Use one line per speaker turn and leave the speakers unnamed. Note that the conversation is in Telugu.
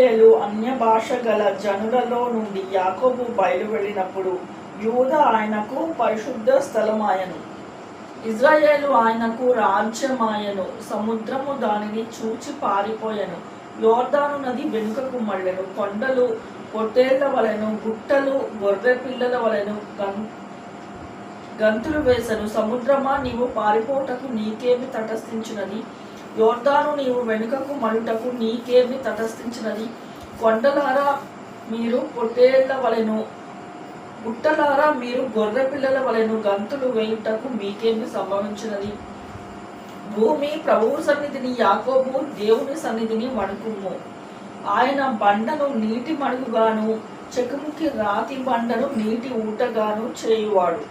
ఇశ్రాయేలు అన్య భాష గల జనులలో నుండి యాకోబు బయలువెళ్ళినప్పుడు యూదా ఆయనకు పరిశుద్ధ స్థలమాయను, ఇశ్రాయేలు ఆయనకు రాజ్యమాయను. సముద్రము దానిని చూచి పారిపోయెను, యోర్దాను నది వెనుకకు మళ్ళెను. కొండలు పొట్టేళ్ల వలెను, గుట్టలు గొర్రె పిల్లల వలెను గంతులు వేసెను. సముద్రమా, నీవు పారిపోటకు నీకేమి తటస్థించినది? యోర్దాను, నీవు వెనుకకు మలుటకు నీకేమి తటస్థించినది? కొండలారా, మీరు పొట్టేళ్ల వలెను, గుట్టలారా, మీరు గొర్రె పిల్లల వలెను గంతులు వేయుటకు మీకేమి సంభవించినది? భూమి ప్రభువు సన్నిధిని, యాకోబు దేవుని సన్నిధిని వణుకుము. ఆయన బండను నీటి మడుగుగాను, చెకుముకి రాతి బండను నీటి ఊటగాను చేయువాడు.